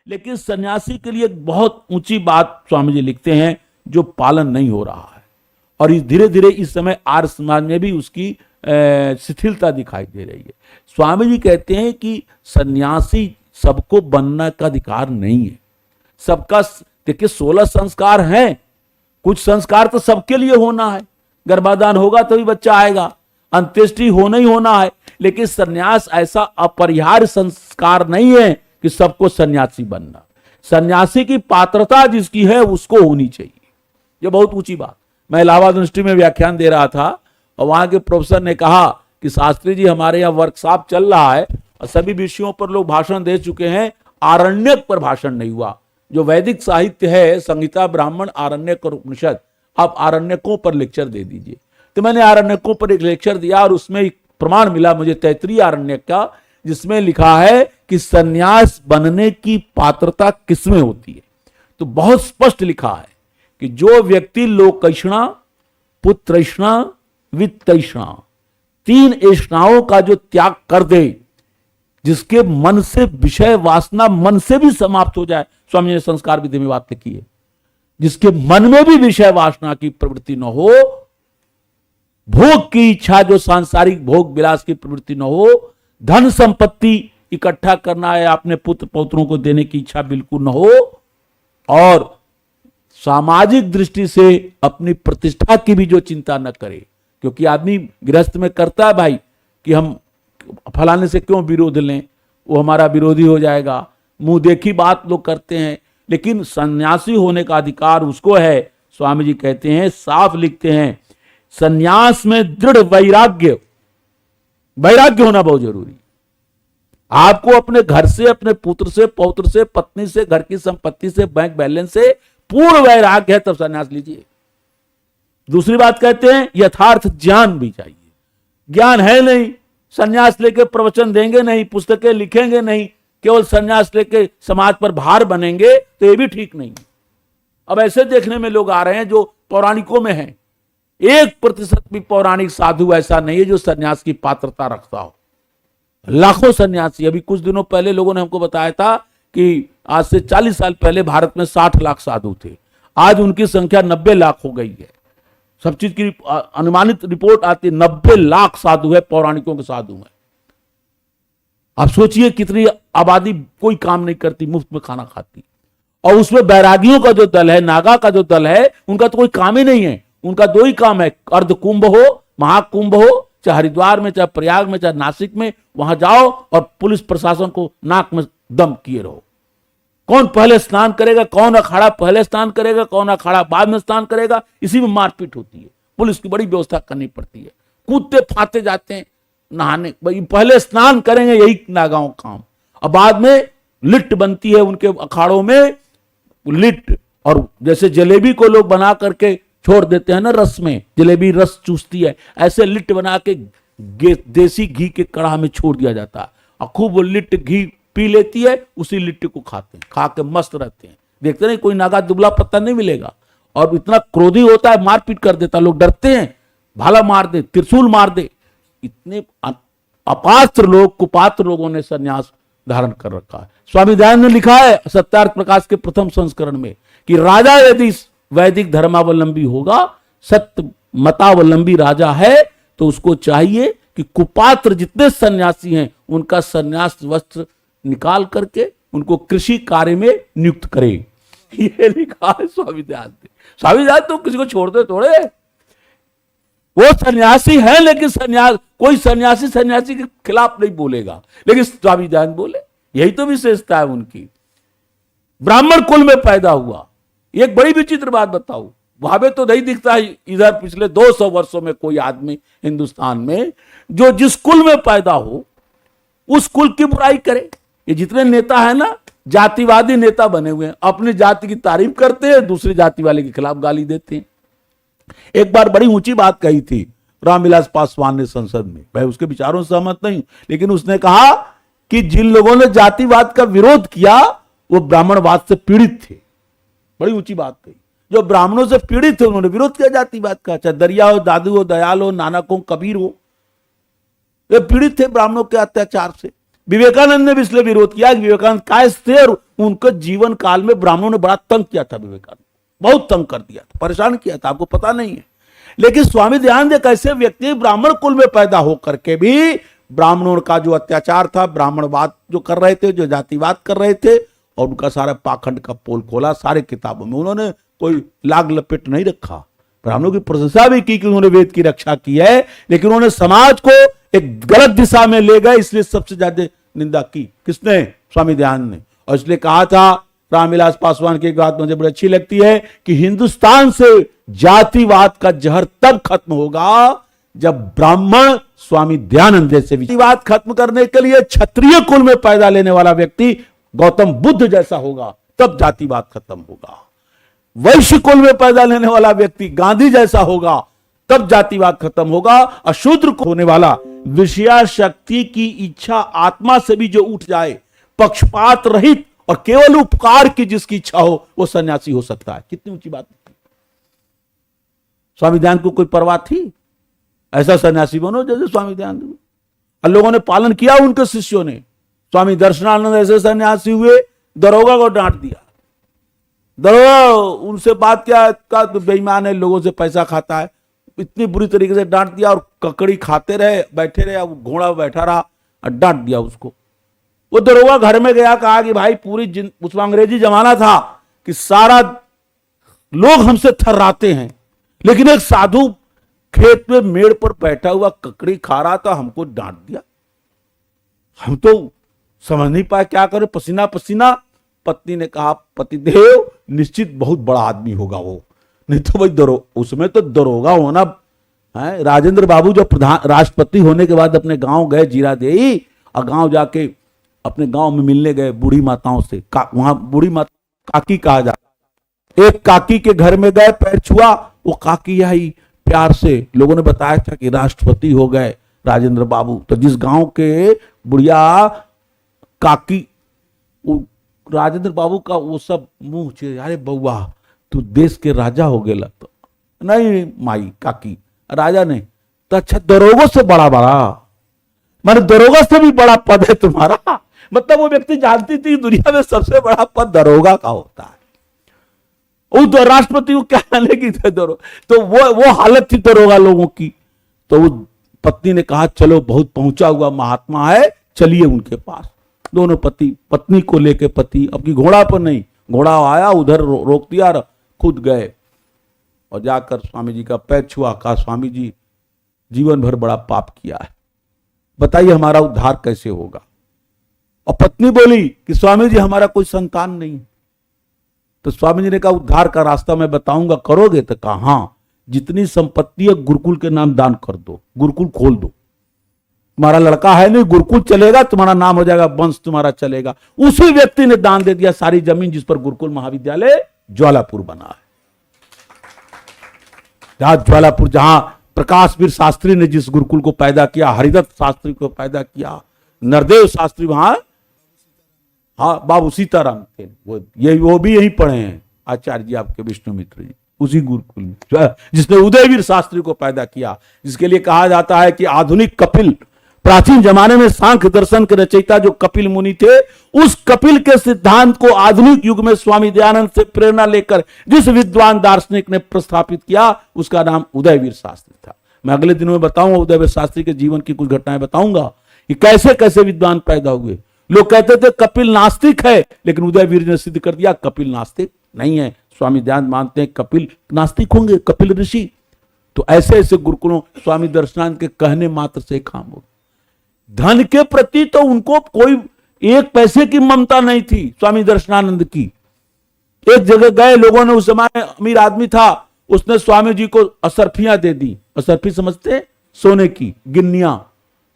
लेकिन सन्यासी के लिए एक बहुत ऊंची बात स्वामी जी लिखते हैं जो पालन नहीं हो रहा है, और इस धीरे धीरे इस समय आर्य समाज में भी उसकी शिथिलता दिखाई दे रही है। स्वामी जी कहते हैं कि सन्यासी सबको बनने का अधिकार नहीं है। सबका देखिए 16 संस्कार हैं, कुछ संस्कार तो सबके लिए होना है, गर्भाधान होगा तभी बच्चा आएगा, अंत्येष्टि होना ही होना है, लेकिन सन्यास ऐसा अपरिहार्य संस्कार नहीं है कि सबको सन्यासी बनना। सन्यासी की पात्रता जिसकी है उसको होनी चाहिए, ये बहुत ऊंची बात। मैं इलाहाबाद यूनिवर्सिटी में व्याख्यान दे रहा था और वहां के प्रोफेसर ने कहा कि शास्त्री जी हमारे यहाँ वर्कशॉप चल रहा है और सभी विषयों पर लोग भाषण दे चुके हैं, आरण्यक पर भाषण नहीं हुआ। जो वैदिक साहित्य है, संहिता, ब्राह्मण, आरण्यक और उपनिषद, आप आरण्यकों पर लेक्चर दे दीजिए। तो मैंने आरण्यकों पर एक लेक्चर दिया और उसमें एक प्रमाण मिला मुझे तैत्तिरीय आरण्यक का, जिसमें लिखा है कि सन्यास बनने की पात्रता किसमें होती है। तो बहुत स्पष्ट लिखा है कि जो व्यक्ति लोकैषणा, पुत्रैषणा, वित्तैषणा, 3 ऐषणाओं का जो त्याग कर दे, जिसके मन से विषय वासना मन से भी समाप्त हो जाए, स्वामी ने संस्कार विधि में बात लिखी है, जिसके मन में भी विषय वासना की प्रवृत्ति न हो, भोग की इच्छा, जो सांसारिक भोग विलास की प्रवृत्ति न हो, धन संपत्ति इकट्ठा करना है, अपने पुत्र पौत्रों को देने की इच्छा बिल्कुल न हो, और सामाजिक दृष्टि से अपनी प्रतिष्ठा की भी जो चिंता न करे। क्योंकि आदमी गृहस्थ में करता है भाई कि हम फलाने से क्यों विरोध लें, वो हमारा विरोधी हो जाएगा, मुंह देखी बात लोग करते हैं, लेकिन सन्यासी होने का अधिकार उसको है। स्वामी जी कहते हैं, साफ लिखते हैं, सन्यास में दृढ़ वैराग्य होना बहुत जरूरी। आपको अपने घर से, अपने पुत्र से, पौत्र से, पत्नी से, घर की संपत्ति से, बैंक बैलेंस से पूर्ण वैराग्य है, तब सन्यास लीजिए। दूसरी बात कहते हैं, यथार्थ ज्ञान भी चाहिए। ज्ञान है नहीं, सन्यास लेके प्रवचन देंगे नहीं, पुस्तकें लिखेंगे नहीं, केवल सन्यास लेके समाज पर भार बनेंगे, तो ये भी ठीक नहीं। अब ऐसे देखने में लोग आ रहे हैं जो पौराणिकों में हैं, 1% भी पौराणिक साधु ऐसा नहीं है जो सन्यास की पात्रता रखता हो। लाखों सन्यासी, अभी कुछ दिनों पहले लोगों ने हमको बताया था कि आज से 40 साल पहले भारत में 60 लाख साधु थे, आज उनकी संख्या 90 लाख हो गई है। सब चीज की अनुमानित रिपोर्ट आती है, 90 लाख साधु है, पौराणिकों के साधु हैं। आप सोचिए कितनी आबादी कोई काम नहीं करती, मुफ्त में खाना खाती, और उसमें बैरागियों का जो दल है, नागा का जो दल है, उनका तो कोई काम ही नहीं है। उनका 2 ही काम है, अर्ध कुंभ हो, महाकुंभ हो, चाहे हरिद्वार में, चाहे प्रयाग में, चाहे नासिक में, वहां जाओ और पुलिस प्रशासन को नाक में दम किए रहो। कौन पहले स्नान करेगा, कौन अखाड़ा पहले स्नान करेगा, कौन अखाड़ा बाद में स्नान करेगा, इसी में मारपीट होती है। पुलिस की बड़ी व्यवस्था करनी पड़ती है, कूदते फाते जाते हैं नहाने, भाई पहले स्नान करेंगे, यही नागाओं काम। अब बाद में लिट्ट बनती है उनके अखाड़ों में, लिट्ट, और जैसे जलेबी को लोग बना करके छोड़ देते हैं ना रस में, जलेबी रस चूसती है, ऐसे लिट्ट बना के देसी घी के कड़ाह में छोड़ दिया जाता है, और खूब वो लिट्ट घी पी लेती है, उसी लिट्टी को खाते हैं, खा के मस्त रहते हैं। देखते नहीं, कोई नागा दुबला पत्ता नहीं मिलेगा, और इतना क्रोधी होता है, मारपीट कर देता, लोग डरते हैं, भाला मार दे, त्रिशूल मार दे। इतने अपात्र लोग, कुपात्र लोगों ने सन्यास धारण कर रखा है। स्वामी दयानंद ने लिखा है सत्यार्थ प्रकाश के प्रथम संस्करण में कि राजा यदि वैदिक धर्मावलंबी होगा, सत्य मतावलंबी राजा है, तो उसको चाहिए कि कुपात्र जितने सन्यासी हैं उनका सन्यास वस्त्र निकाल करके उनको कृषि कार्य में नियुक्त करे। ये लिखा है स्वामी दयानंद ने। स्वामी दयानंद तो किसी को छोड़ते थोड़े, वो सन्यासी है, लेकिन कोई सन्यासी के खिलाफ नहीं बोलेगा, लेकिन स्वामी दयानंद बोले। यही तो विशेषता है उनकी। ब्राह्मण कुल में पैदा हुआ। एक बड़ी विचित्र बात बताऊं, भावे तो नहीं दिखता है इधर पिछले 200 वर्षों में कोई आदमी हिंदुस्तान में जो जिस कुल में पैदा हो उस कुल की बुराई करे। ये जितने नेता है ना, जातिवादी नेता बने हुए हैं, अपनी जाति की तारीफ करते हैं, दूसरी जाति वाले के खिलाफ गाली देते हैं। एक बार बड़ी ऊंची बात कही थी रामविलास पासवान ने संसद में, मैं उसके विचारों से सहमत नहीं, लेकिन उसने कहा कि जिन लोगों ने जातिवाद का विरोध किया वो ब्राह्मणवाद से पीड़ित थे। बड़ी ऊंची बात कही। जो ब्राह्मणों से पीड़ित थे उन्होंने विरोध किया जातिवाद का, चाहे दरिया हो, दादू हो, दयाल हो, नानक हो, कबीर हो, वे पीड़ित थे ब्राह्मणों के अत्याचार से। विवेकानंद ने भी इसलिए विरोध किया कि विवेकानंद कायस्थ थे और उनके जीवन काल में ब्राह्मणों ने बड़ा तंग किया था, विवेकानंद बहुत तंग कर दिया था, परेशान किया था, आपको पता नहीं है। लेकिन स्वामी दयानंद एक ऐसे व्यक्ति ब्राह्मण कुल में पैदा होकर के भी ब्राह्मणों का जो अत्याचार था, ब्राह्मणवाद जो कर रहे थे, जो जातिवाद कर रहे थे, और उनका सारा पाखंड का पोल खोला। सारे किताबों में उन्होंने कोई लाग लपेट नहीं रखा, ब्राह्मणों की प्रशंसा भी की कि उन्होंने वेद की रक्षा की है, लेकिन उन्होंने समाज को एक गलत दिशा में ले गए, इसलिए सबसे ज्यादा निंदा की किसने? स्वामी दयानंद ने। और इसलिए कहा था, रामविलास पासवान की एक बात मुझे बड़ी अच्छी लगती है कि हिंदुस्तान से जातिवाद का जहर तब खत्म होगा जब ब्राह्मण स्वामी दयानंद जैसे जातिवाद खत्म करने के लिए क्षत्रिय कुल में पैदा लेने वाला व्यक्ति गौतम बुद्ध जैसा होगा, तब जातिवाद खत्म होगा। वैश्य कुल में पैदा लेने वाला व्यक्ति गांधी जैसा होगा, तब जातिवाद खत्म होगा। अशूद्र को होने वाला विषया शक्ति की इच्छा आत्मा से भी जो उठ जाए, पक्षपात रहित और केवल उपकार की जिसकी इच्छा हो, वो सन्यासी हो सकता है। कितनी ऊंची बात। स्वामी दयानंद को कोई परवाह थी? ऐसा सन्यासी बनो जैसे स्वामी दयानंद। और लोगों ने पालन किया, उनके शिष्यों ने। स्वामी दर्शनानंद ऐसे सन्यासी हुए, दरोगा को डांट दिया। दरोगा उनसे बात क्या का तो बेईमान है, लोगों से पैसा खाता है, इतनी बुरी तरीके से डांट दिया। और ककड़ी खाते रहे, बैठे रहे, घोड़ा बैठा रहा और डांट दिया उसको। वो दरोगा घर में गया, कहा कि भाई पूरी उसमें अंग्रेजी जमाना था कि सारा लोग हमसे थर्राते हैं, लेकिन एक साधु खेत में मेड़ पर बैठा हुआ ककड़ी खा रहा था, हमको डांट दिया। हम तो समझ नहीं पाए क्या करें, पसीना पसीना। पत्नी ने कहा, पतिदेव निश्चित बहुत बड़ा आदमी होगा वो, नहीं तो भाई उसमें तो दरोगा होना है। राजेंद्र बाबू जो राष्ट्रपति होने के बाद अपने गांव गए, जीरादेई, और गांव जाके अपने गांव में मिलने गए बूढ़ी माताओं से। वहां बूढ़ी माता काकी कहा जाता। एक काकी के घर में गए, पैर छुआ, वो काकी आई प्यार से। लोगों ने बताया था कि राष्ट्रपति हो गए राजेंद्र बाबू। तो जिस गांव के बुढ़िया काकी, राजेंद्र बाबू का वो सब मुंह छे, अरे बउआ तू देश के राजा हो गए। तो नहीं माई काकी, राजा नहीं तो अच्छा दरोगों से बड़ा माने दरोगा से भी बड़ा पद है तुम्हारा। मतलब वो व्यक्ति जानती थी दुनिया में सबसे बड़ा पद दरोगा का होता है। उस राष्ट्रपति को क्या लेगी तो वो हालत थी दरोगा लोगों की। तो वो पत्नी ने कहा, चलो बहुत पहुंचा हुआ महात्मा है, चलिए उनके पास। दोनों पति पत्नी को लेके, पति अपनी घोड़ा पर नहीं, घोड़ा आया उधर रोक दिया, खुद गए और जाकर स्वामी जी का पैर छुआ। कहा, स्वामी जी जीवन भर बड़ा पाप किया है, बताइए हमारा उद्धार कैसे होगा। और पत्नी बोली कि स्वामी जी हमारा कोई संतान नहीं। तो स्वामी जी ने कहा, उद्धार का रास्ता मैं बताऊंगा, करोगे? तो कहा हाँ, जितनी संपत्ति है गुरुकुल के नाम दान कर दो, गुरुकुल खोल दो। तुम्हारा लड़का है नहीं, गुरुकुल चलेगा, तुम्हारा नाम हो जाएगा, वंश तुम्हारा चलेगा। उसी व्यक्ति ने दान दे दिया सारी जमीन जिस पर गुरुकुल महाविद्यालय ज्वालापुर बना है। जहां ज्वालापुर, जहां प्रकाशवीर शास्त्री ने जिस गुरुकुल को पैदा किया, हरिदत्त शास्त्री को पैदा किया, नरदेव शास्त्री वहां, हाँ बाबू सीताराम थे, वो भी यहीं पढ़े हैं, आचार्य जी आपके विष्णुमित्र जी, उसी गुरुकुल में जिसने उदयवीर शास्त्री को पैदा किया। जिसके लिए कहा जाता है कि आधुनिक कपिल, प्राचीन जमाने में सांख्य दर्शन के रचयिता जो कपिल मुनि थे, उस कपिल के सिद्धांत को आधुनिक युग में स्वामी दयानंद से प्रेरणा लेकर जिस विद्वान दार्शनिक ने प्रस्थापित किया, उसका नाम उदयवीर शास्त्री था। मैं अगले दिनों में बताऊंगा, उदयवीर शास्त्री के जीवन की कुछ घटनाएं बताऊंगा कि कैसे कैसे विद्वान पैदा हुए। लोग कहते थे कपिल नास्तिक है, लेकिन उदयवीर ने सिद्ध कर दिया कपिल नास्तिक नहीं है। स्वामी दयानंद मानते हैं कपिल नास्तिक होंगे, कपिल ऋषि। तो ऐसे ऐसे गुरुकुलों, स्वामी दर्शनानंद के कहने मात्र से काम हो। धन के प्रति तो उनको कोई एक पैसे की ममता नहीं थी स्वामी दर्शनानंद की। एक जगह गए, लोगों ने, उस समय अमीर आदमी था, उसने स्वामी जी को असरफियां दे दी। असरफी समझते? सोने की गिन्नियां।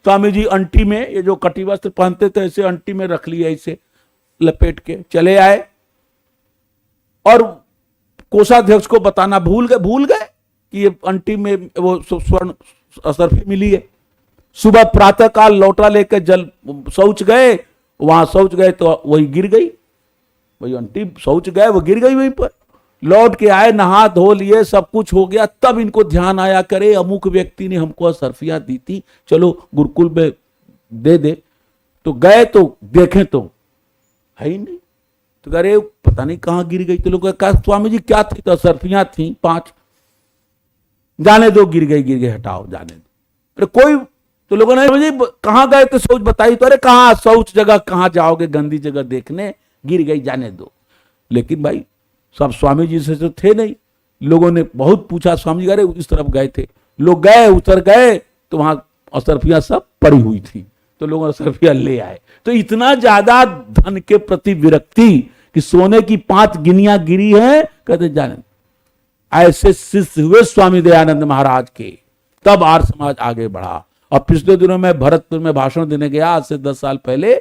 स्वामी जी अंटी में, ये जो कटी वस्त्र पहनते थे, ऐसे अंटी में रख लिया, ऐसे लपेट के चले आए। और कोषाध्यक्ष को बताना भूल गए कि ये अंटी में वो स्वर्ण असरफी मिली है। सुबह प्रातः काल लौटा लेकर जल शौच गए, वहां शौच गए तो वही गिर गई, वही अंटी शौच गए, वो गिर गई वहीं पर। लौट के आए, नहा धो लिए, सब कुछ हो गया, तब इनको ध्यान आया, करे अमुक व्यक्ति ने हमको असरफियां दी थी, चलो गुरुकुल में दे दे। तो गए तो देखें तो है ही नहीं। तो कह रहे पता नहीं कहां गिर गई। तो लोग कहा स्वामी जी क्या थी? तो सर्फियां थी 5। जाने दो, गिर गई, हटाओ, जाने दो। अरे कोई, तो लोगों ने मुझे कहां गए तो शौच बताई। तो अरे कहां शौच जगह कहां जाओगे, गंदी जगह देखने, गिर गई, जाने दो। लेकिन भाई सब स्वामी जी से तो थे नहीं। लोगों ने बहुत पूछा, स्वामी जी अरे इस तरफ गए थे। लोग गए, उतर गए तो वहां असरफियां सब पड़ी हुई थी। तो लोग असरफियां ले आए। तो इतना ज्यादा धन के प्रति विरक्ति कि सोने की 5 गिनियां गिरी हैं, कहते जाने। ऐसे शिष्य हुए स्वामी दयानंद महाराज के, तब आर्य समाज आगे बढ़ा। और पिछले दिनों में भरतपुर में भाषण देने गया, आज से 10 साल पहले।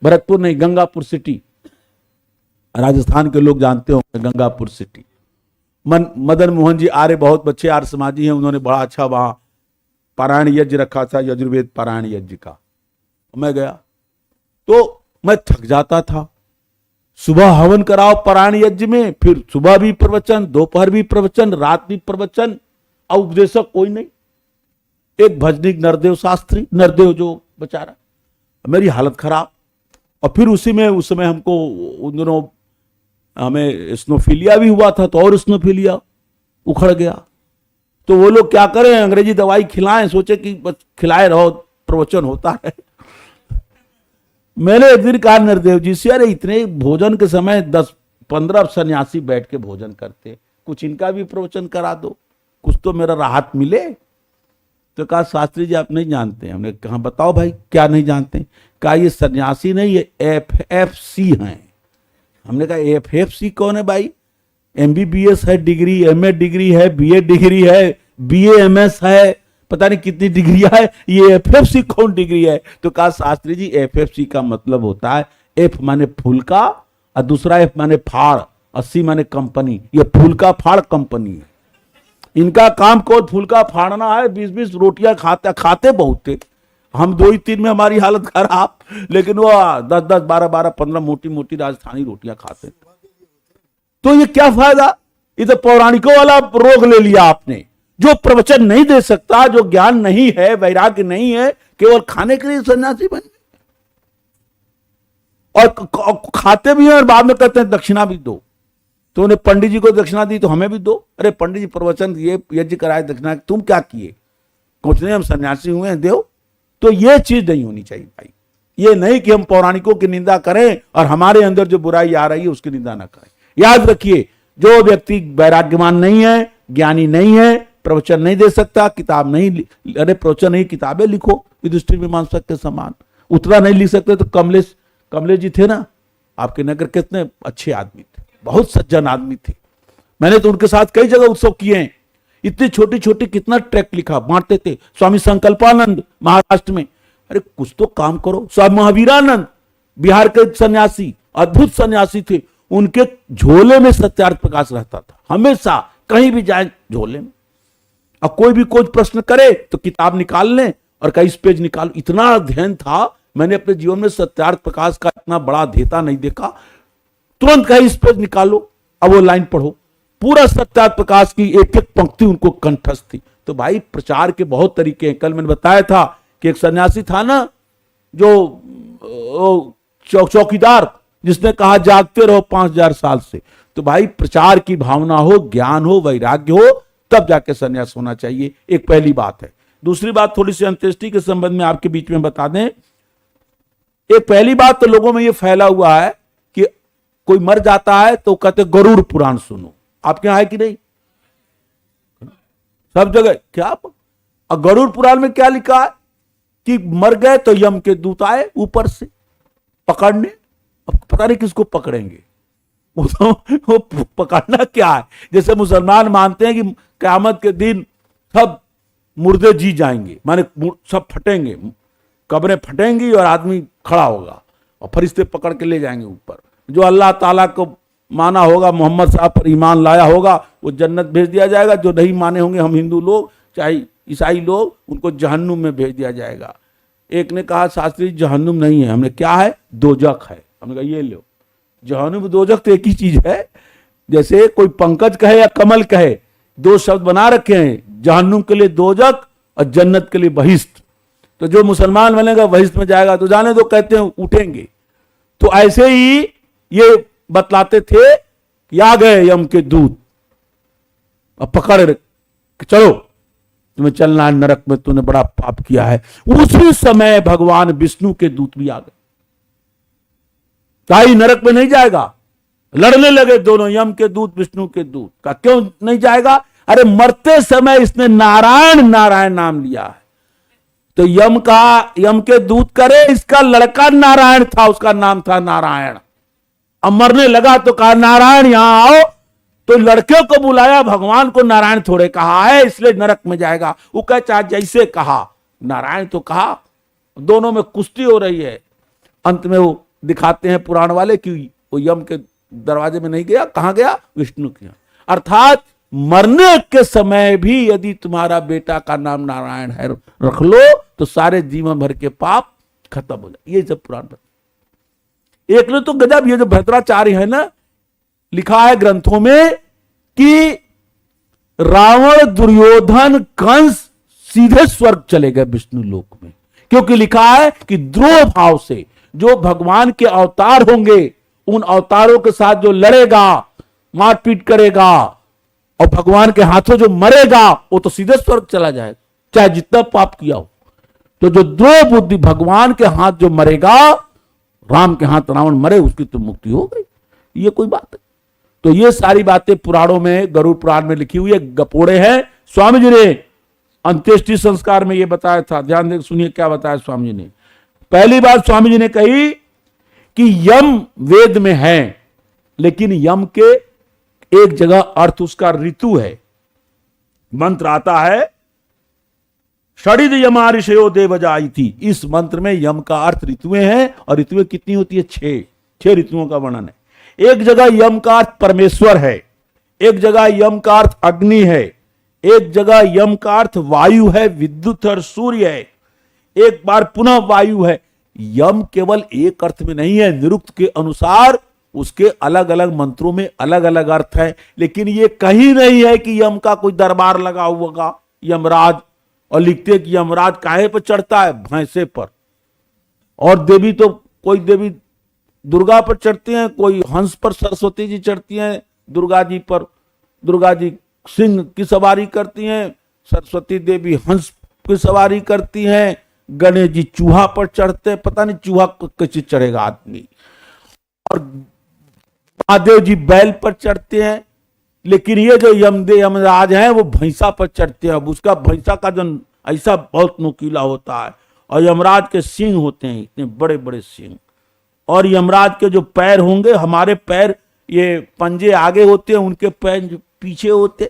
भरतपुर नहीं, गंगापुर सिटी, राजस्थान के लोग जानते होंगे गंगापुर सिटी। मदन मोहन जी आर्य, बहुत बच्चे आर्य समाजी हैं, उन्होंने बड़ा अच्छा वहां पारायण यज्ञ रखा था, यजुर्वेद पारायण यज्ञ का। मैं गया तो मैं थक जाता था। सुबह हवन कराओ पारायण यज्ञ में, फिर सुबह भी प्रवचन, दोपहर भी प्रवचन, रात भी प्रवचन, और उपदेशक कोई नहीं। एक भजनिक नरदेव शास्त्री, नरदेव जो बेचारा, मेरी हालत खराब। और फिर उसी में उस समय हमको उन दिनों हमें स्नोफीलिया भी हुआ था, तो और स्नोफीलिया उखड़ गया। तो वो लोग क्या करें, अंग्रेजी दवाई खिलाएं, सोचे कि बस खिलाए रहो, प्रवचन होता है। मैंने एक दिन कहा नरदेव जी से, अरे इतने भोजन के समय 10-15 सन्यासी बैठ के भोजन करते, कुछ इनका भी प्रवचन करा दो, कुछ तो मेरा राहत मिले। तो कहा शास्त्री जी आप नहीं जानते। हमने कहा बताओ भाई क्या नहीं जानते। कहा ये सन्यासी नहीं, ये FFC हैं। हमने कहा FFC कौन है भाई? MBBS है डिग्री, MA डिग्री है, BA डिग्री है, BA MS है, पता नहीं कितनी डिग्रियां है, ये FFC कौन डिग्री है? तो कहा शास्त्री जी FFC का मतलब होता है, F माने फूल का और दूसरा F माने फाड़ और C माने कंपनी। ये फूल का फाड़ कंपनी है। इनका काम को फूल का फाड़ना है। 20-20 रोटियां खाते बहुत थे हम, 2 ही 3 में हमारी हालत खराब, लेकिन वो 10-10, 12-12, 15 मोटी मोटी राजस्थानी रोटियां खाते। तो ये क्या फायदा? ये तो पौराणिकों वाला रोग ले लिया आपने। जो प्रवचन नहीं दे सकता, जो ज्ञान नहीं है, वैराग्य नहीं है, केवल खाने के लिए सन्यासी बन गए। और खाते भी हैं और बाद में कहते हैं दक्षिणा भी दो। तो उन्हें पंडित जी को दक्षिणा दी तो हमें भी दो। अरे पंडित जी प्रवचन ये यज्ञ कराए, दक्षिणा तुम क्या किए? कुछ नहीं, हम सन्यासी हुए हैं, दो। तो ये चीज नहीं होनी चाहिए भाई। ये नहीं कि हम पौराणिकों की निंदा करें और हमारे अंदर जो बुराई आ रही है उसकी निंदा ना करें। याद रखिए, जो व्यक्ति वैराग्यवान नहीं है, ज्ञानी नहीं है, प्रवचन नहीं दे सकता, किताब नहीं, अरे प्रवचन नहीं, किताबें लिखो युधिष्ठिर मीमांसक के समान। उतना नहीं लिख सकते तो कमलेश जी थे ना आपके नगर, कितने अच्छे आदमी थे, बहुत सज्जन आदमी थे। मैंने तो उनके साथ कई जगह उत्सव किए हैं। इतनी छोटी छोटी कितना ट्रैक लिखा, बांटते थे। स्वामी संकल्पानंद महाराष्ट्र में, अरे कुछ तो काम करो। स्वामी महावीरानंद बिहार के सन्यासी, अद्भुत सन्यासी थे। उनके झोले में सत्यार्थ प्रकाश रहता था हमेशा, कहीं भी जाए झोले में। और कोई भी कोई प्रश्न करे तो किताब निकाल लें और कई पेज निकाल। इतना अध्ययन था, मैंने अपने जीवन में सत्यार्थ प्रकाश का इतना बड़ा अध्येता नहीं देखा। तुरंत कहीं पेज निकालो, अब वो लाइन पढ़ो। पूरा सत्यार्थ प्रकाश की एक एक पंक्ति उनको कंठस्थ थी। तो भाई प्रचार के बहुत तरीके हैं। कल मैंने बताया था कि एक सन्यासी था ना, जो चौकीदार, जिसने कहा जागते रहो 5000 साल से। तो भाई प्रचार की भावना हो, ज्ञान हो, वैराग्य हो, तब जाके सन्यास होना चाहिए। एक पहली बात है। दूसरी बात थोड़ी सी अंत्येष्टि के संबंध में आपके बीच में बता दें। एक पहली बात तो लोगों में यह फैला हुआ है कि कोई मर जाता है तो कहते गरुड़ पुराण सुनो। आपके यहां है कि नहीं? सब जगह क्या? और गरुड़ पुराण में क्या लिखा है कि मर गए तो यम के दूत आए ऊपर से पकड़ने। अब पता नहीं किसको पकड़ेंगे। वो पकड़ना क्या है? जैसे मुसलमान मानते हैं कि क़यामत के दिन सब मुर्दे जी जाएंगे, माने सब फटेंगे, कब्रें फटेंगी और आदमी खड़ा होगा और फरिश्ते पकड़ के ले जाएंगे ऊपर। जो अल्लाह ताला को माना होगा, मोहम्मद साहब पर ईमान लाया होगा, वो जन्नत भेज दिया जाएगा। जो नहीं माने होंगे, हम हिंदू लोग चाहे ईसाई लोग, उनको जहन्नुम में भेज दिया जाएगा। एक ने कहा शास्त्री जहन्नुम नहीं है। हमने क्या है? दोजख है। हमने कहा ये लो, जहन्नुम दोजख तो एक ही चीज है। जैसे कोई पंकज कहे या कमल कहे, 2 शब्द बना रखे हैं, जहन्नुम के लिए दोजख और जन्नत के लिए बहिष्ट। तो जो मुसलमान बनेगा बहिष्ठ में जाएगा, तो जाने दो, कहते हैं उठेंगे। तो ऐसे ही ये बतलाते थे कि आ गए यम के दूत, अब पकड़ कि चलो तुम्हें चलना है नरक में, तूने बड़ा पाप किया है। उसी समय भगवान विष्णु के दूत भी आ गए। ताई नरक में नहीं जाएगा, लड़ने लगे दोनों, यम के दूत विष्णु के दूत का। क्यों नहीं जाएगा? अरे मरते समय इसने नारायण नारायण नाम लिया है, तो यम के दूत करे, इसका लड़का नारायण था, उसका नाम था नारायण। अब मरने लगा तो कहा नारायण यहां आओ, तो लड़के को बुलाया, भगवान को नारायण थोड़े कहा है, इसलिए नरक में जाएगा। वो कहे चाहे जैसे कहा, नारायण तो कहा। दोनों में कुश्ती हो रही है। अंत में वो दिखाते हैं पुराण वाले कि वो यम के दरवाजे में नहीं गया, कहां गया? विष्णु के यहाँ। अर्थात मरने के समय भी यदि तुम्हारा बेटा का नाम नारायण है, रख लो, तो सारे जीवन भर के पाप खत्म हो जाए। ये सब पुराण पर। एक ने तो गजब, ये जो भद्राचार्य है ना, लिखा है ग्रंथों में कि रावण, दुर्योधन, कंस सीधे स्वर्ग चले गए विष्णु लोक में, क्योंकि लिखा है कि द्रोह भाव से जो भगवान के अवतार होंगे, उन अवतारों के साथ जो लड़ेगा, मारपीट करेगा और भगवान के हाथों जो मरेगा, वो तो सीधे स्वर्ग चला जाएगा, चाहे जितना पाप किया हो। तो जो द्रोह बुद्धि, भगवान के हाथ जो मरेगा, राम के हाथ रावण मरे, उसकी तो मुक्ति हो गई। ये कोई बात है? तो ये सारी बातें पुराणों में, गरुड़ पुराण में लिखी हुई है, गपोड़े हैं। स्वामी जी ने अंत्येष्टि संस्कार में ये बताया था, ध्यान देकर सुनिए क्या बताया स्वामी जी ने। पहली बात स्वामी जी ने कही कि यम वेद में है, लेकिन यम के एक जगह अर्थ उसका ऋतु है। मंत्र आता है षडिद यमा ऋषयो देवजाई थी। इस मंत्र में यम का अर्थ ऋतुएं हैं, और ऋतुएं कितनी होती है? 6 ऋतुओं का वर्णन है। एक जगह यम का अर्थ परमेश्वर है, एक जगह यम का अर्थ अग्नि है, एक जगह यम का अर्थ वायु है, विद्युत और सूर्य है, एक बार पुनः वायु है। यम केवल एक अर्थ में नहीं है, निरुक्त के अनुसार उसके अलग अलग मंत्रों में अलग अलग अर्थ है। लेकिन ये कहीं नहीं है कि यम का कोई दरबार लगा हुआ यमराज, और लिखते कि यमराज काहे पर चढ़ता है? भैंसे पर। और देवी तो कोई देवी दुर्गा पर चढ़ती हैं, कोई हंस पर सरस्वती जी चढ़ती हैं, दुर्गा जी पर दुर्गा जी सिंह की सवारी करती हैं, सरस्वती देवी हंस की सवारी करती हैं, गणेश जी चूहा पर चढ़ते हैं। पता नहीं चूहा कैसे चढ़ेगा आदमी। और महादेव जी बैल पर चढ़ते हैं। लेकिन ये जो यमराज हैं वो भैंसा पर चढ़ते हैं। अब उसका भैंसा का जो ऐसा बहुत नुकीला होता है, और यमराज के सींग होते हैं, इतने बड़े बड़े सींग। और यमराज के जो पैर होंगे, हमारे पैर ये पंजे आगे होते हैं, उनके पैर जो पीछे होते।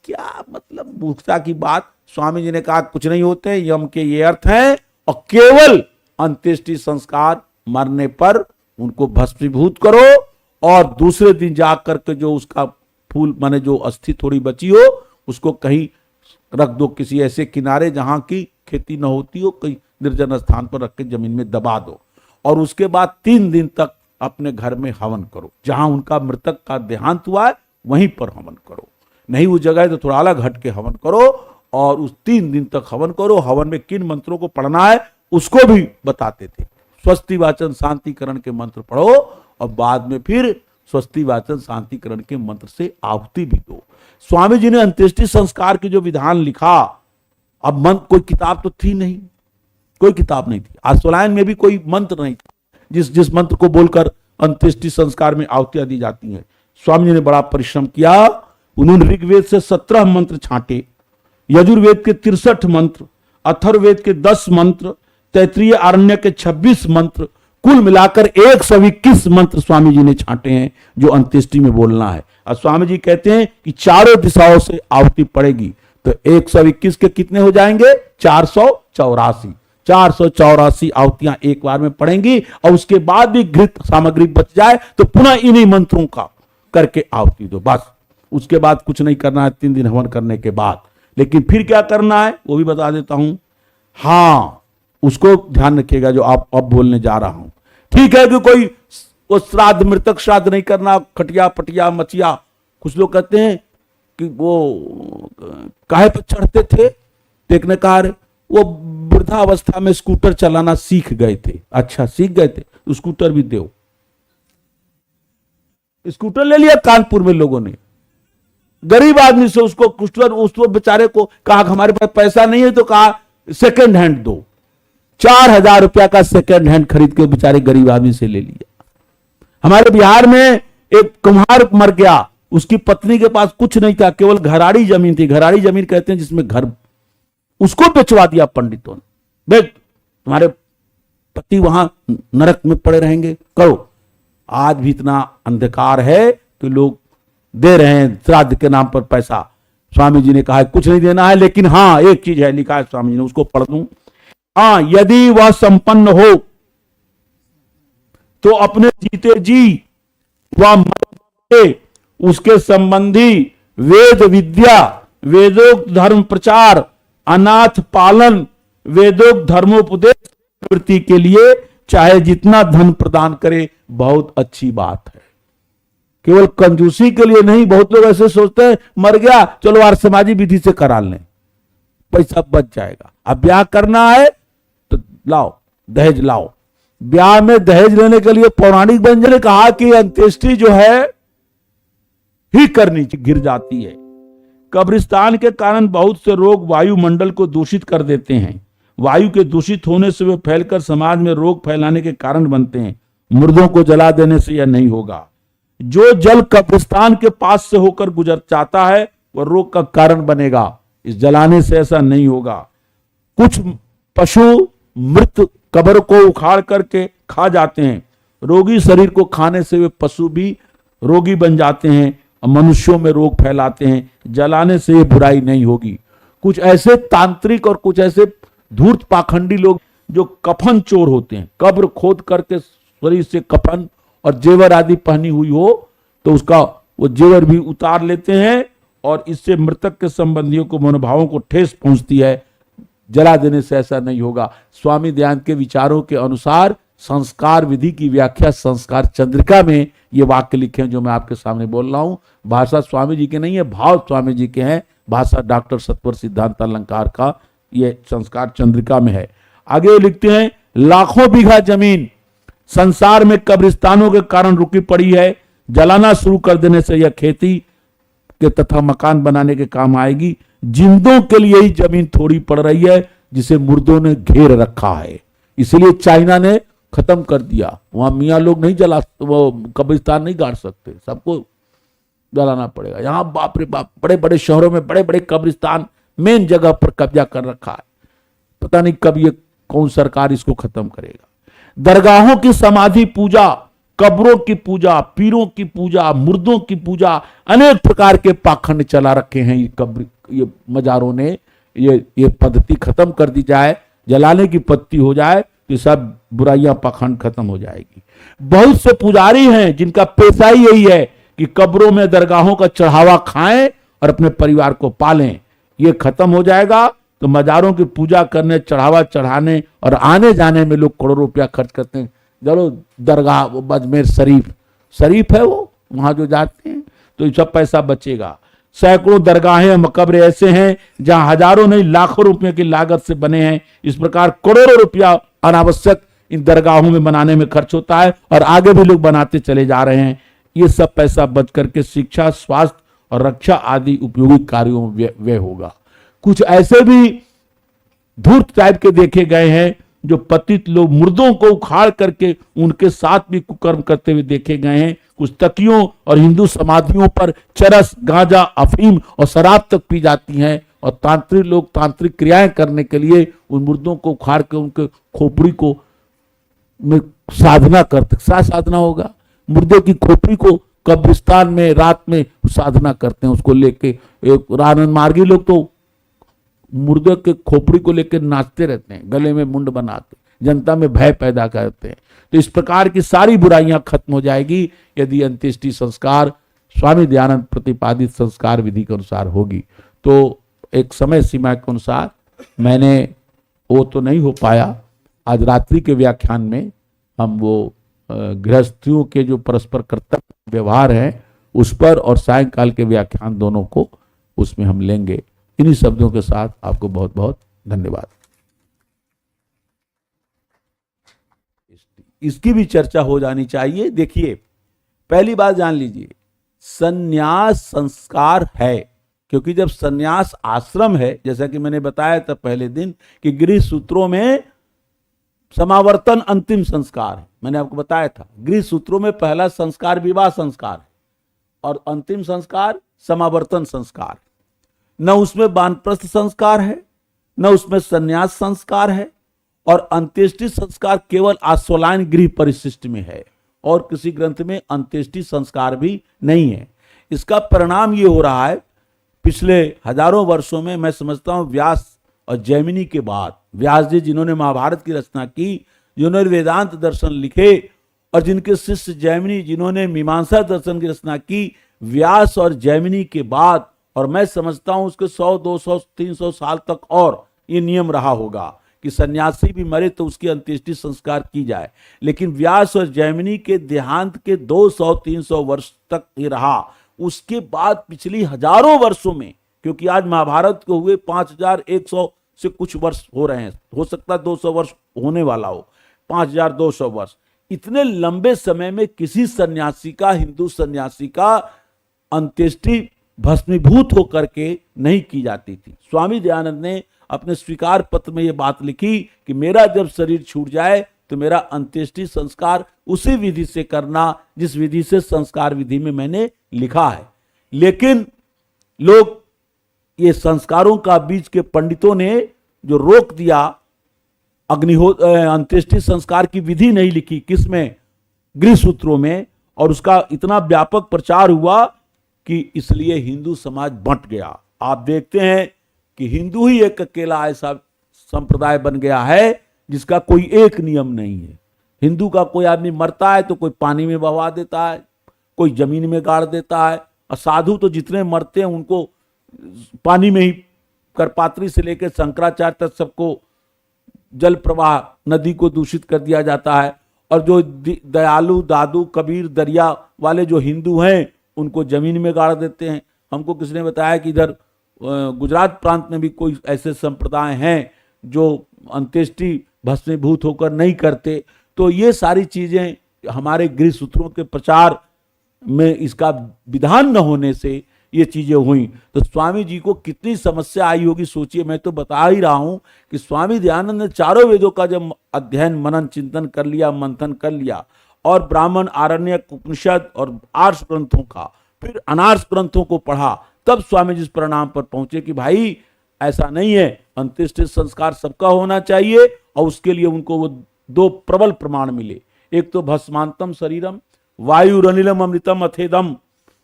क्या मतलब मूर्खता की बात। स्वामी जी ने कहा कुछ नहीं होते, यम के ये अर्थ हैं, और केवल अंत्येष्टि संस्कार मरने पर उनको भस्मीभूत करो, और दूसरे दिन जाकर के जो उसका फूल माने जो अस्थि थोड़ी बची हो, उसको कहीं रख दो, किसी ऐसे किनारे जहां की खेती न होती हो, कहीं निर्जन स्थान पर रख के जमीन में दबा दो। और उसके बाद 3 दिन तक अपने घर में हवन करो। जहां उनका मृतक का देहांत हुआ है वहीं पर हवन करो, नहीं वो जगह है तो थोड़ा अलग हट के हवन करो, और उस 3 दिन तक हवन करो। हवन में किन मंत्रों को पढ़ना है उसको भी बताते थे। स्वस्ति वाचन शांतिकरण के मंत्र पढ़ो, और बाद में फिर स्वस्ति वाचन शांतिकरण के मंत्र से आहुति भी दो। स्वामी जी ने अंत्येष्टि संस्कार की जो विधान लिखा, अब मंत्र कोई किताब तो थी नहीं, कोई किताब नहीं थी। आस्वलायन में भी कोई मंत्र नहीं था जिस मंत्र को बोलकर अंत्येष्टि संस्कार में आहुतियां दी जाती हैं। स्वामी जी ने बड़ा परिश्रम किया। उन्होंने ऋग्वेद से 17 मंत्र छांटे, यजुर्वेद के 63 मंत्र, अथर्ववेद के 10 मंत्र, तैत्रीय आरण्य के 26 मंत्र, कुल मिलाकर 121 मंत्र स्वामी जी ने छांटे हैं जो अंत्येष्टि में बोलना है। और स्वामी जी कहते हैं कि चारों दिशाओं से आहुति पड़ेगी, तो 121 के कितने हो जाएंगे? 484। 484 आहुतियां एक बार में पड़ेंगी, और उसके बाद भी घृत सामग्री बच जाए तो पुनः इन्हीं मंत्रों का करके आहुति दो। बस उसके बाद कुछ नहीं करना है 3 दिन हवन करने के बाद। लेकिन फिर क्या करना है वो भी बता देता हूं। हाँ, उसको ध्यान रखिएगा जो आप अब बोलने जा रहा हूं। ठीक है कि कोई वो श्राद्ध, मृतक श्राद्ध नहीं करना, खटिया पटिया मचिया। कुछ लोग कहते हैं कि वो काहे पर चढ़ते थे, एक ने कहा वो वृद्धावस्था में स्कूटर चलाना सीख गए थे, अच्छा सीख गए थे, स्कूटर भी दो। स्कूटर ले लिया कानपुर में लोगों ने, गरीब आदमी से उसको बेचारे को कहा हमारे पास पैसा नहीं है, तो कहा सेकंड हैंड दो। 4,000 रुपया का सेकंड हैंड खरीद के बेचारे गरीब आदमी से ले लिया। हमारे बिहार में एक कुम्हार मर गया, उसकी पत्नी के पास कुछ नहीं था, केवल घराड़ी जमीन थी। घराड़ी जमीन कहते हैं जिसमें घर, उसको बेचवा दिया पंडितों ने। देख तुम्हारे पति वहां नरक में पड़े रहेंगे, करो। आज भी इतना अंधकार है कि लोग दे रहे हैं श्राद्ध के नाम पर पैसा। स्वामी जी ने कहा कुछ नहीं देना है, लेकिन हाँ एक चीज है, लिखा है स्वामी जी ने, उसको पढ़ दूं। हाँ, यदि वह संपन्न हो तो अपने जीते जी वह मरे, उसके संबंधी वेद विद्या, वेदोक्त धर्म प्रचार, अनाथ पालन, वेदोक्त धर्मोपदेश वृत्ति के लिए चाहे जितना धन प्रदान करे, बहुत अच्छी बात है। केवल कंजूसी के लिए नहीं। बहुत लोग ऐसे सोचते हैं मर गया चलो आर्य समाजी विधि से करा लें, पैसा बच जाएगा। अब ब्याह करना है तो लाओ दहेज लाओ। ब्याह में दहेज लेने के लिए पौराणिक व्यंजन ने कहा कि अंत्येष्टि जो है ही करनी गिर जाती है। कब्रिस्तान के कारण बहुत से रोग वायुमंडल को दूषित कर देते हैं। वायु के दूषित होने से वे फैलकर समाज में रोग फैलाने के कारण बनते हैं। मुर्दों को जला देने से यह नहीं होगा। जो जल कब्रिस्तान के पास से होकर गुजर जाता है वह रोग का कारण बनेगा, इस जलाने से ऐसा नहीं होगा। कुछ पशु मृत कब्र को उखाड़ करके खा जाते हैं। रोगी शरीर को खाने से वे पशु भी रोगी बन जाते हैं और मनुष्यों में रोग फैलाते हैं। जलाने से ये बुराई नहीं होगी। कुछ ऐसे तांत्रिक और कुछ ऐसे धूर्त पाखंडी लोग जो कफन चोर होते हैं, कब्र खोद करके शरीर से कफन और जेवर आदि पहनी हुई हो तो उसका वो जेवर भी उतार लेते हैं और इससे मृतक के संबंधियों को मनोभावों को ठेस पहुंचती है। जला देने से ऐसा नहीं होगा। स्वामी दयानंद के विचारों के अनुसार संस्कार विधि की व्याख्या संस्कार चंद्रिका में ये वाक्य लिखे हैं जो मैं आपके सामने बोल रहा हूं। भाषा स्वामी जी के नहीं है, भाव स्वामी जी के हैं। भाषा डॉक्टर सत्वर सिद्धांत अलंकार का ये संस्कार चंद्रिका में है। आगे लिखते हैं, लाखों बीघा जमीन संसार में कब्रिस्तानों के कारण रुकी पड़ी है। जलाना शुरू कर देने से यह खेती के तथा मकान बनाने के काम आएगी। जिंदों के लिए ही जमीन थोड़ी पड़ रही है जिसे मुर्दों ने घेर रखा है। इसलिए चाइना ने खत्म कर दिया। वहां मियाँ लोग नहीं जला, वो कब्रिस्तान नहीं गाड़ सकते, सबको जलाना पड़ेगा। यहाँ बाप रे बाप, बड़े बड़े शहरों में बड़े बड़े कब्रिस्तान मेन जगह पर कब्जा कर रखा है। पता नहीं कब ये कौन सरकार इसको खत्म करेगा। दरगाहों की समाधि पूजा, कब्रों की पूजा, पीरों की पूजा, मुर्दों की पूजा, अनेक प्रकार के पाखंड चला रखे हैं ये मजारों ने। ये पद्धति खत्म कर दी जाए, जलाने की पद्धति हो जाए तो सब बुराइयां पाखंड खत्म हो जाएगी। बहुत से पुजारी हैं जिनका पेशा ही यही है कि कब्रों में दरगाहों का चढ़ावा खाएं और अपने परिवार को पालें। ये खत्म हो जाएगा तो मजारों की पूजा करने, चढ़ावा चढ़ाने और आने जाने में लोग करोड़ों रुपया खर्च करते हैं। चलो दरगाह वो अजमेर शरीफ है, वो वहां जो जाते हैं तो ये सब पैसा बचेगा। सैकड़ों दरगाहें मकबरे ऐसे हैं जहां हजारों नहीं लाखों रुपए की लागत से बने हैं। इस प्रकार करोड़ों रुपया अनावश्यक इन दरगाहों में बनाने में खर्च होता है और आगे भी लोग बनाते चले जा रहे हैं। ये सब पैसा बच करके शिक्षा, स्वास्थ्य और रक्षा आदि उपयोगी कार्यों में व्यय होगा। कुछ ऐसे भी धूर्त टाइप के देखे गए हैं जो पतित लोग मुर्दों को उखाड़ करके उनके साथ भी कुकर्म करते हुए देखे गए हैं। कुछ तकियों और हिंदू समाधियों पर चरस, गांजा, अफीम और शराब तक पी जाती हैं और तांत्रिक लोग तांत्रिक क्रियाएं करने के लिए उन मुर्दों को उखाड़ के उनके खोपड़ी को में साधना करते। क्या साधना होगा? मुर्दे की खोपड़ी को कब्रिस्तान में रात में साधना करते हैं। उसको लेके आनंद मार्गी लोग तो मुर्दे के खोपड़ी को लेकर नाचते रहते हैं, गले में मुंड बना के जनता में भय पैदा करते हैं। तो इस प्रकार की सारी बुराइयां खत्म हो जाएगी यदि अंत्येष्टि संस्कार स्वामी दयानंद प्रतिपादित संस्कार विधि के अनुसार होगी। तो एक समय सीमा के अनुसार मैंने वो तो नहीं हो पाया। आज रात्रि के व्याख्यान में हम वो गृहस्थियों के जो परस्पर कर्तव्य व्यवहार हैं उस पर और सायंकाल के व्याख्यान दोनों को उसमें हम लेंगे। इन्हीं शब्दों के साथ आपको बहुत बहुत धन्यवाद। अंत्येष्टि, इसकी भी चर्चा हो जानी चाहिए। देखिए, पहली बात जान लीजिए, संन्यास संस्कार है, क्योंकि जब संन्यास आश्रम है, जैसा कि मैंने बताया था पहले दिन कि गृह सूत्रों में समावर्तन अंतिम संस्कार है, मैंने आपको बताया था। गृह सूत्रों में पहला संस्कार विवाह संस्कार है और अंतिम संस्कार समावर्तन संस्कार। न उसमें वानप्रस्थ संस्कार है, न उसमें संन्यास संस्कार है, और अंत्येष्टि संस्कार केवल आश्वलायन गृह परिशिष्ट में है और किसी ग्रंथ में अंत्येष्टि संस्कार भी नहीं है। इसका परिणाम ये हो रहा है, पिछले हजारों वर्षों में मैं समझता हूं व्यास और जैमिनी के बाद, व्यास जी जिन्होंने महाभारत की रचना की, जिन्होंने वेदांत दर्शन लिखे, और जिनके शिष्य जैमिनी जिन्होंने मीमांसा दर्शन की रचना की, व्यास और जैमिनी के बाद, और मैं समझता हूं उसके 100, 200, 300 साल तक और ये नियम रहा होगा कि सन्यासी भी मरे तो उसकी अंत्येष्टि संस्कार की जाए। लेकिन व्यास और जैमिनी के देहांत के 200-300 वर्ष तक ये रहा। उसके बाद पिछली हजारों वर्षों में, क्योंकि आज महाभारत को हुए 5100 से कुछ वर्ष हो रहे हैं, हो सकता है 200 वर्ष होने वाला हो, 5200 वर्ष, इतने लंबे समय में किसी सन्यासी का, हिंदू सन्यासी का अंत्येष्टि भस्मीभूत होकर के नहीं की जाती थी। स्वामी दयानंद ने अपने स्वीकार पत्र में यह बात लिखी कि मेरा जब शरीर छूट जाए तो मेरा अंत्येष्टि संस्कार उसी विधि से करना जिस विधि से संस्कार विधि में मैंने लिखा है। लेकिन लोग ये संस्कारों का बीच के पंडितों ने जो रोक दिया, अंत्येष्टि संस्कार की विधि नहीं लिखी, किसमें? गृह सूत्रों में, और उसका इतना व्यापक प्रचार हुआ कि इसलिए हिंदू समाज बंट गया। आप देखते हैं कि हिंदू ही एक अकेला ऐसा संप्रदाय बन गया है जिसका कोई एक नियम नहीं है। हिंदू का कोई आदमी मरता है तो कोई पानी में बहा देता है, कोई जमीन में गाड़ देता है, और साधु तो जितने मरते हैं उनको पानी में ही, करपात्री से लेकर शंकराचार्य तक सबको जल प्रवाह, नदी को दूषित कर दिया जाता है। और जो दयालु, दादू, कबीर, दरिया वाले जो हिंदू हैं उनको जमीन में गाड़ देते हैं। हमको किसी ने बताया कि इधर गुजरात प्रांत में भी कोई ऐसे संप्रदाय हैं जो अंत्येष्टि भस्मीभूत होकर नहीं करते। तो ये सारी चीजें हमारे गृह सूत्रों के प्रचार में इसका विधान न होने से ये चीजें हुई। तो स्वामी जी को कितनी समस्या आई होगी सोचिए। मैं तो बता ही रहा हूं कि स्वामी दयानंद ने चारों वेदों का जब अध्ययन, मनन, चिंतन कर लिया, मंथन कर लिया, और ब्राह्मण, आरण्यक, उपनिषद और आर्ष ग्रंथों का, फिर अनार्ष ग्रंथों को पढ़ा, तब स्वामी जी इस परिणाम पर पहुंचे कि भाई ऐसा नहीं है, अंत्येष्टि संस्कार सबका होना चाहिए। और उसके लिए उनको वो दो प्रबल प्रमाण मिले। एक तो भस्मांतम शरीरम वायुरनिलम अमृतम अथेदम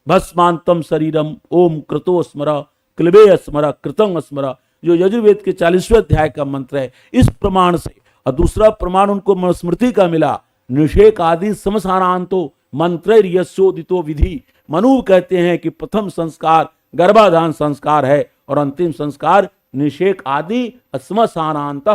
भस्मांतम शरीरम ओम कृतो स्मर क्लिबे स्मर कृतंग स्मर, जो यजुर्वेद के 40वें अध्याय का मंत्र है, इस प्रमाण से। और दूसरा प्रमाण उनको स्मृति का मिला, निषेक आदि समसानांतो मंत्र यशोदितो विधि। मनु कहते हैं कि प्रथम संस्कार गर्भाधान संस्कार है और अंतिम संस्कार निषेक आदि स्मशानांत,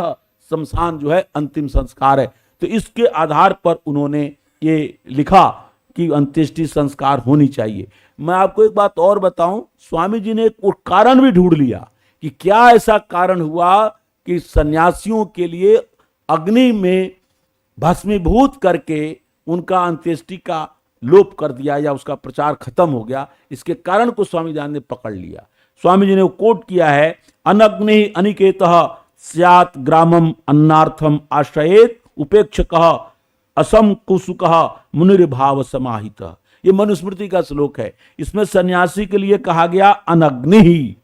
शमशान जो है अंतिम संस्कार है। तो इसके आधार पर उन्होंने ये लिखा कि अंत्येष्टि संस्कार होनी चाहिए। मैं आपको एक बात और बताऊं, स्वामी जी ने एक कारण भी ढूंढ लिया कि क्या ऐसा कारण हुआ कि सन्यासियों के लिए अग्नि में भस्मीभूत करके उनका अंत्येष्टि का लोप कर दिया या उसका प्रचार खत्म हो गया। इसके कारण को स्वामी जी ने पकड़ लिया। स्वामी जी ने कोट किया है, अनग्नि अनिकेतः स्यात् ग्रामम अन्नार्थम आश्रयेत उपेक्षकः असम कुसुकः मुनिर्भाव समाहित। ये मनुस्मृति का श्लोक है। इसमें सन्यासी के लिए कहा गया अनग्नि ही।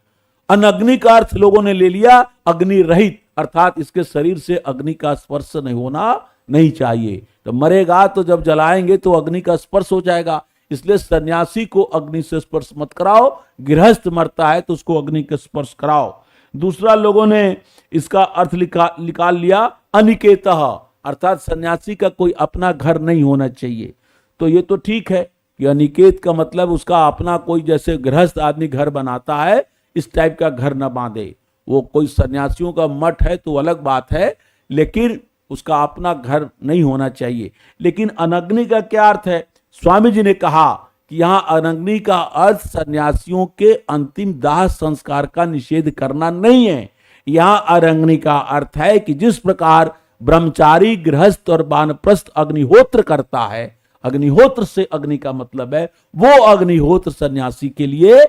अनग्नि का अर्थ लोगों ने ले लिया अग्नि रहित, अर्थात इसके शरीर से अग्नि का स्पर्श नहीं होना नहीं चाहिए। तो मरेगा तो जब जलाएंगे तो अग्नि का स्पर्श हो जाएगा, इसलिए सन्यासी को अग्नि से स्पर्श मत कराओ। गृहस्थ मरता है तो उसको अग्नि के स्पर्श कराओ। दूसरा, लोगों ने इसका अर्थ निकाल लिया अनिकेतः, अर्थात सन्यासी का कोई अपना घर नहीं होना चाहिए। तो ये तो ठीक है कि अनिकेत का मतलब उसका अपना कोई, जैसे गृहस्थ आदमी घर बनाता है, इस टाइप का घर न बांधे। वो कोई सन्यासियों का मठ है तो अलग बात है, लेकिन उसका अपना घर नहीं होना चाहिए। लेकिन अनग्नि का क्या अर्थ है? स्वामी जी ने कहा कि यहाँ अनग्नि का अर्थ सन्यासियों के अंतिम दाह संस्कार का निषेध करना नहीं है। यहाँ अनग्नि का अर्थ है कि जिस प्रकार ब्रह्मचारी, गृहस्थ और वानप्रस्थ अग्निहोत्र करता है। अग्निहोत्र से अग्नि का मतलब है वो अग्निहोत्र सन्यासी के लिए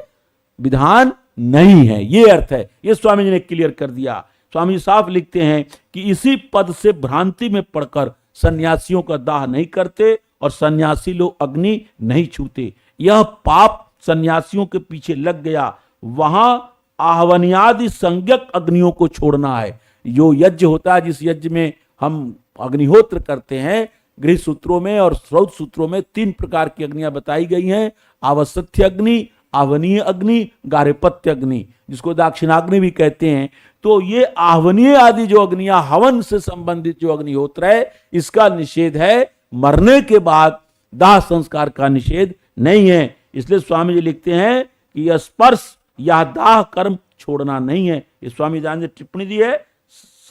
विधान नहीं है, ये अर्थ है। ये स्वामी जी ने क्लियर कर दिया। स्वामी जी साफ लिखते हैं कि इसी पद से भ्रांति में पड़कर सन्यासियों का दाह नहीं करते और सन्यासी लोग अग्नि नहीं छूते। यह पाप सन्यासियों के पीछे लग गया। वहां आहवनियादि संज्ञक अग्नियों को छोड़ना है। जो यज्ञ होता है, जिस यज्ञ में हम अग्निहोत्र करते हैं, गृह सूत्रों में और श्रौत सूत्रों में 3 प्रकार की अग्नियां बताई गई हैं। आवसथ्य अग्नि, आवनीय अग्नि, गार्हपत्य अग्नि, जिसको दाक्षिणाग्नि भी कहते हैं। तो ये आहवनीय आदि जो अग्नियां, हवन से संबंधित जो अग्निहोत्र है, इसका निषेध है। मरने के बाद दाह संस्कार का निषेध नहीं है। इसलिए स्वामी जी लिखते हैं कि यह स्पर्श या दाह कर्म छोड़ना नहीं है। ये स्वामी जी ने टिप्पणी दी है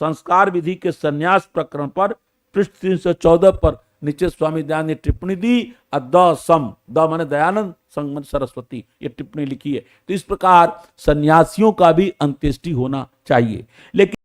संस्कार विधि के संन्यास प्रकरण पर, पृष्ठ 314 पर नीचे स्वामी दयानंद ने टिप्पणी दी। द सम, द माने दयानंद, संग माने सरस्वती, ये टिप्पणी लिखी है। तो इस प्रकार सन्यासियों का भी अंत्येष्टि होना चाहिए। लेकिन